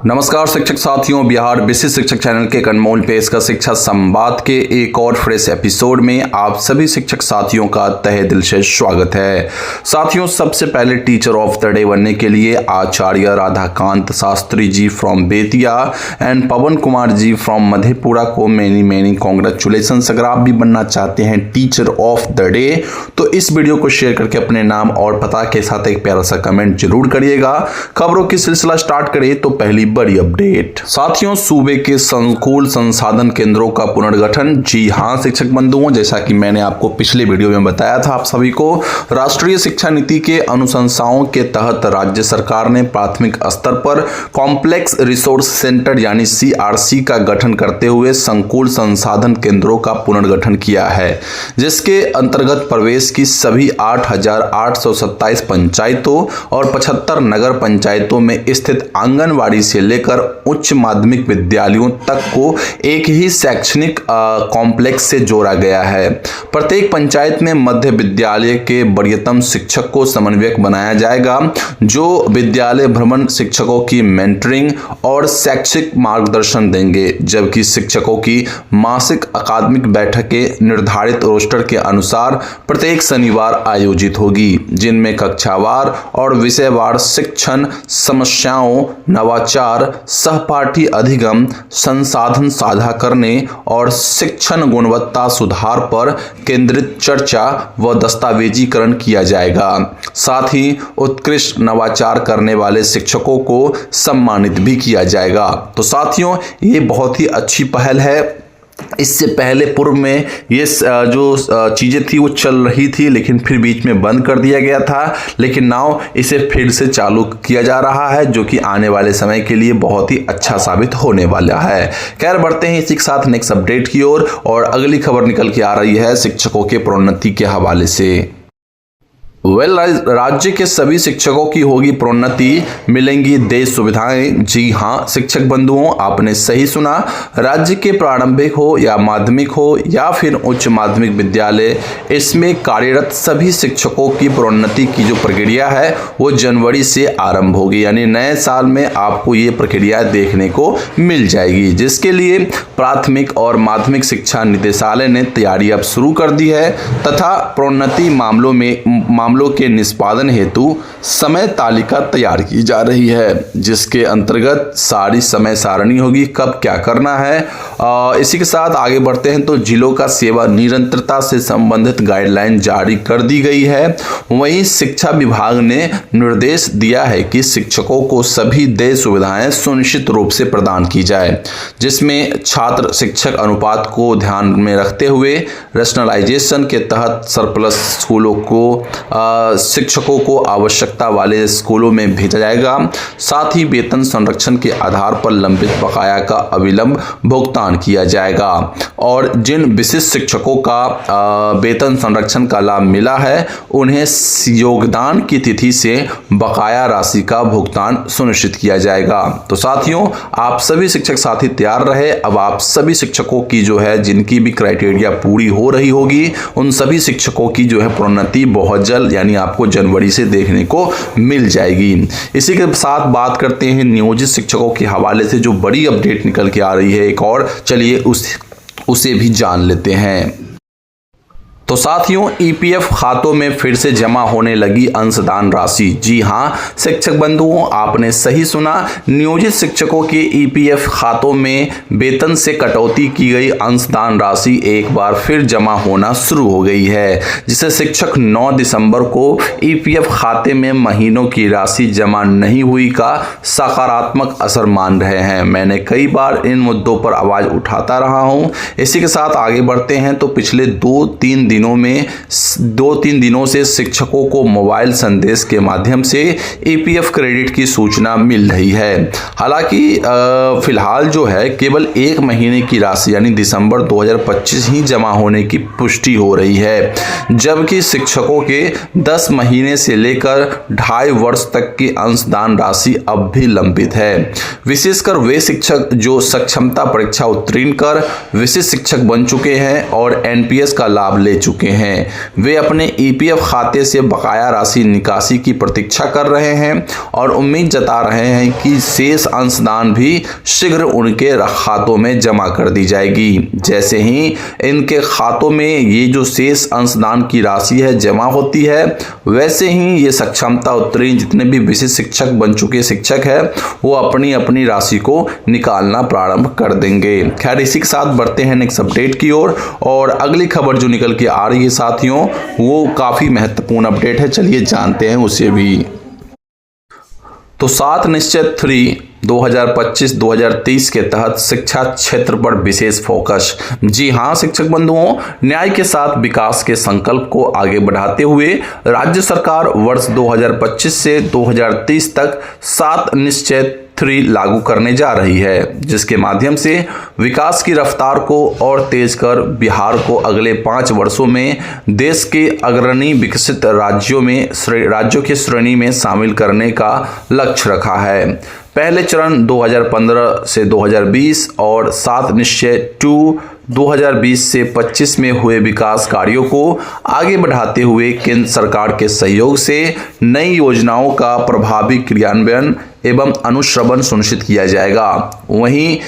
नमस्कार शिक्षक साथियों, बिहार विशिष्ट शिक्षक चैनल के एक अनमोल पेशकश शिक्षा संवाद के एक और फ्रेश एपिसोड में आप सभी शिक्षक साथियों का तहे दिल से स्वागत है। साथियों, सबसे पहले टीचर ऑफ द डे बनने के लिए Acharya Radhakant Shastri ji from Bettiah and Pawan Kumar ji from Madhepura को मेनी कॉन्ग्रेचुलेशन। अगर आप भी बनना चाहते हैं टीचर ऑफ द डे तो इस वीडियो को शेयर करके अपने नाम और पता के साथ एक प्यारा सा कमेंट जरूर करिएगा। खबरों की सिलसिला स्टार्ट करें तो पहली बड़ी अपडेट। साथियों, सूबे के स्कूल संसाधन केंद्रों का पुनर्गठन। जी हां शिक्षक बंधुओं, जैसा कि मैंने आपको पिछले वीडियो में बताया था आप सभी को, राष्ट्रीय शिक्षा नीति के अनुशंसाओं के तहत राज्य सरकार ने प्राथमिक स्तर पर कॉम्प्लेक्स रिसोर्स सेंटर यानी CRC का गठन करते हुए स्कूल संसाधन केंद्रों का पुनर्गठन किया है, जिसके अंतर्गत प्रवेश की सभी 8,827 पंचायतों और 75 नगर पंचायतों में स्थित आंगनवाड़ी से लेकर उच्च माध्यमिक विद्यालयों तक को एक ही शैक्षणिक कॉम्प्लेक्स से जोड़ा गया है। प्रत्येक पंचायत में मध्य विद्यालय के वरीयतम शिक्षक को समन्वयक बनाया जाएगा, जो विद्यालय भ्रमण शिक्षकों की मेंटरिंग और शैक्षिक मार्गदर्शन देंगे, जबकि शिक्षकों की मासिक अकादमिक बैठकें निर्धारित रोस्टर के अनुसार प्रत्येक शनिवार आयोजित होगी, जिनमें कक्षावार और विषयवार शिक्षण समस्याओं, नवाचार, सहपाठी अधिगम, संसाधन साझा करने और शिक्षण गुणवत्ता सुधार पर केंद्रित चर्चा व दस्तावेजीकरण किया जाएगा। साथ ही उत्कृष्ट नवाचार करने वाले शिक्षकों को सम्मानित भी किया जाएगा। तो साथियों, ये बहुत ही अच्छी पहल है। इससे पहले पूर्व में ये जो चीज़ें थी वो चल रही थी, लेकिन फिर बीच में बंद कर दिया गया था, लेकिन नाउ इसे फिर से चालू किया जा रहा है, जो कि आने वाले समय के लिए बहुत ही अच्छा साबित होने वाला है। खैर, बढ़ते हैं इसी के साथ नेक्स्ट अपडेट की ओर और अगली खबर निकल के आ रही है शिक्षकों के प्रोन्नति के हवाले से। राज्य के सभी शिक्षकों की होगी प्रोन्नति, मिलेंगी देश सुविधाएं। जी हां शिक्षक बंधुओं, आपने सही सुना। राज्य के प्रारंभिक हो या माध्यमिक हो या फिर उच्च माध्यमिक विद्यालय, इसमें कार्यरत सभी शिक्षकों की प्रोन्नति की जो प्रक्रिया है वो जनवरी से आरंभ होगी, यानी नए साल में आपको ये प्रक्रिया देखने को मिल जाएगी, जिसके लिए प्राथमिक और माध्यमिक शिक्षा निदेशालय ने तैयारी अब शुरू कर दी है तथा प्रोन्नति मामलों के निष्पादन हेतु समय तालिका तैयार की जा रही है, जिसके अंतर्गत सारी समय सारणी होगी, कब क्या करना है। इसी के साथ आगे बढ़ते हैं तो जिलों का सेवा निरंतरता से संबंधित गाइडलाइन जारी कर दी गई है। वहीं शिक्षा विभाग ने निर्देश दिया है कि शिक्षकों को सभी देय सुविधाएं सुनिश्चित रूप से प्रदान की जाए, जिसमें छात्र शिक्षक अनुपात को ध्यान में रखते हुए रैशनलाइजेशन के तहत सरप्लस स्कूलों को शिक्षकों को आवश्यकता वाले स्कूलों में भेजा जाएगा। साथ ही वेतन संरक्षण के आधार पर लंबित बकाया का अविलंब भुगतान किया जाएगा और जिन विशिष्ट शिक्षकों का वेतन संरक्षण का लाभ मिला है उन्हें योगदान की तिथि से बकाया राशि का भुगतान सुनिश्चित किया जाएगा। तो साथियों, आप सभी शिक्षक साथी तैयार रहे। अब आप सभी शिक्षकों की जो है जिनकी भी क्राइटेरिया पूरी हो रही होगी, उन सभी शिक्षकों की जो है प्रोन्नति बहुत जल्द यानी आपको जनवरी से देखने को मिल जाएगी। इसी के साथ बात करते हैं नियोजित शिक्षकों के हवाले से जो बड़ी अपडेट निकल के आ रही है एक और, चलिए उसे भी जान लेते हैं। तो साथियों, EPF खातों में फिर से जमा होने लगी अंशदान राशि। जी हां शिक्षक बंधुओं, आपने सही सुना। नियोजित शिक्षकों के EPF खातों में वेतन से कटौती की गई अंशदान राशि एक बार फिर जमा होना शुरू हो गई है, जिसे शिक्षक 9 दिसंबर को EPF खाते में महीनों की राशि जमा नहीं हुई का सकारात्मक असर मान रहे हैं। मैंने कई बार इन मुद्दों पर आवाज उठाता रहा हूं। इसी के साथ आगे बढ़ते हैं तो पिछले 2-3 दिनों से शिक्षकों को मोबाइल संदेश के माध्यम से EPF क्रेडिट की सूचना मिल रही है। हालांकि फिलहाल जो है केवल 1 महीने की राशि यानी दिसंबर 2025 ही जमा होने की पुष्टि हो रही है, जबकि शिक्षकों के 10 महीने से लेकर 2.5 वर्ष तक की अंशदान राशि अब भी लंबित है। विशेषकर वे शिक्षक जो सक्षमता परीक्षा उत्तीर्ण कर विशिष्ट शिक्षक बन चुके हैं और NPS का लाभ ले चुके हैं। वे अपने ईपीएफ खाते से बकाया राशि निकासी की प्रतीक्षा कर रहे हैं और उम्मीद जता रहे हैं कि शेष अंशदान भी शीघ्र उनके खातों में जमा कर दी जाएगी। जैसे ही इनके खातों में ये जो शेष अंशदान की राशि है जमा होती है, वैसे ही ये सक्षमता उत्तीर्ण जितने भी विशिष्ट शिक्षक बन चुके शिक्षक है वो अपनी अपनी राशि को निकालना प्रारंभ कर देंगे। खैर, इसी के साथ बढ़ते हैं नेक्स्ट अपडेट की ओर और अगली खबर जो निकल के आ रही है साथियों वो काफी महत्वपूर्ण अपडेट है। चलिए जानते हैं उसे भी। तो 7 निश्चय 3 2025-2030 के तहत शिक्षा क्षेत्र पर विशेष फोकस। जी हां शिक्षक बंधुओं, न्याय के साथ विकास के संकल्प को आगे बढ़ाते हुए राज्य सरकार वर्ष 2025 से 2030 तक 7 निश्चय 3 लागू करने जा रही है, जिसके माध्यम से विकास की रफ्तार को और तेज कर बिहार को अगले 5 वर्षों में देश के अग्रणी विकसित राज्यों की श्रेणी में शामिल करने का लक्ष्य रखा है। पहले चरण 2015 से 2020 और 7 निश्चय 2 2020 से 25 में हुए विकास कार्यों को आगे बढ़ाते हुए केंद्र सरकार के सहयोग से नई योजनाओं का प्रभावी क्रियान्वयन एवं अनुश्रवण सुनिश्चित किया जाएगा। वहीं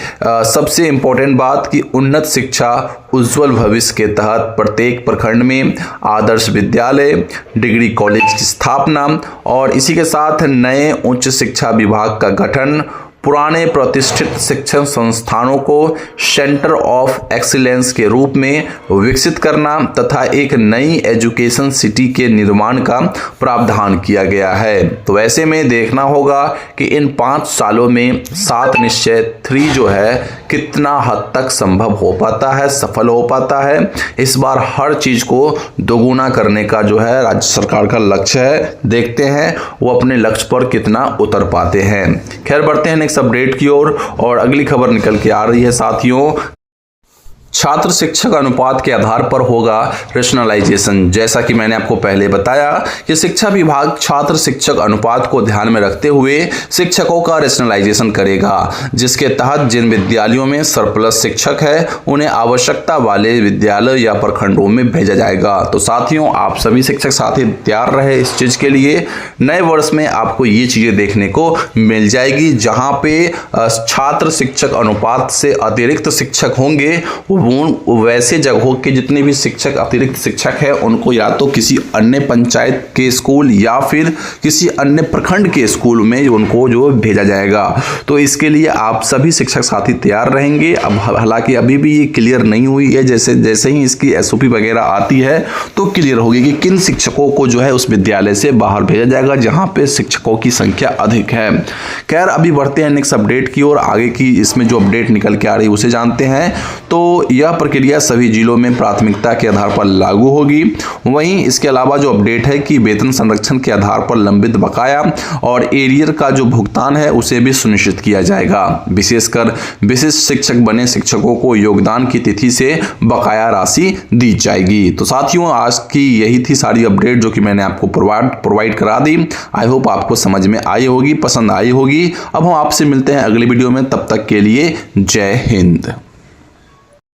सबसे इम्पोर्टेंट बात कि उन्नत शिक्षा उज्जवल भविष्य के तहत प्रत्येक प्रखंड में आदर्श विद्यालय, डिग्री कॉलेज की स्थापना और इसी के साथ नए उच्च शिक्षा विभाग का गठन, पुराने प्रतिष्ठित शिक्षण संस्थानों को सेंटर ऑफ एक्सीलेंस के रूप में विकसित करना तथा एक नई एजुकेशन सिटी के निर्माण का प्रावधान किया गया है। तो ऐसे में देखना होगा कि इन 5 सालों में 7 निश्चय 3 जो है कितना हद तक संभव हो पाता है, सफल हो पाता है। इस बार हर चीज को दोगुना करने का जो है राज्य सरकार का लक्ष्य है। देखते हैं वो अपने लक्ष्य पर कितना उतर पाते हैं। खैर, बढ़ते हैं नेक्स्ट अपडेट की ओर और अगली खबर निकल के आ रही है साथियों। छात्र शिक्षक अनुपात के आधार पर होगा रेशनलाइजेशन। जैसा कि मैंने आपको पहले बताया कि शिक्षा विभाग छात्र शिक्षक अनुपात को ध्यान में रखते हुए शिक्षकों का रेशनलाइजेशन करेगा, जिसके तहत जिन विद्यालयों में सरप्लस शिक्षक है उन्हें आवश्यकता वाले विद्यालय या प्रखंडों में भेजा जाएगा। तो साथियों, आप सभी शिक्षक साथी तैयार रहे इस चीज के लिए। नए वर्ष में आपको ये चीजें देखने को मिल जाएगी जहां पे छात्र शिक्षक अनुपात से अतिरिक्त शिक्षक होंगे, वैसे जगहों के जितने भी शिक्षक अतिरिक्त शिक्षक हैं उनको या तो किसी अन्य पंचायत के स्कूल या फिर किसी अन्य प्रखंड के स्कूल में उनको जो भेजा जाएगा। तो इसके लिए आप सभी शिक्षक साथी तैयार रहेंगे। अब हालांकि अभी भी ये क्लियर नहीं हुई है, जैसे ही इसकी एसओपी वगैरह आती है तो क्लियर होगी कि किन शिक्षकों को जो है उस विद्यालय से बाहर भेजा जाएगा जहां पे शिक्षकों की संख्या अधिक है। खैर, अभी बढ़ते हैं नेक्स्ट अपडेट की ओर। आगे की इसमें जो अपडेट निकल के आ रही है उसे जानते हैं। तो यह प्रक्रिया सभी जिलों में प्राथमिकता के आधार पर लागू होगी। वहीं इसके अलावा जो अपडेट है कि वेतन संरक्षण के आधार पर लंबित बकाया और एरियर का जो भुगतान है उसे भी सुनिश्चित किया जाएगा। विशेषकर विशिष्ट शिक्षक बने शिक्षकों को योगदान की तिथि से बकाया राशि दी जाएगी। तो साथियों, आज की यही थी सारी अपडेट जो कि मैंने आपको प्रोवाइड करा दी। आई होप आपको समझ में आई होगी, पसंद आई होगी। अब हम आपसे मिलते हैं अगली वीडियो में, तब तक के लिए जय हिंद।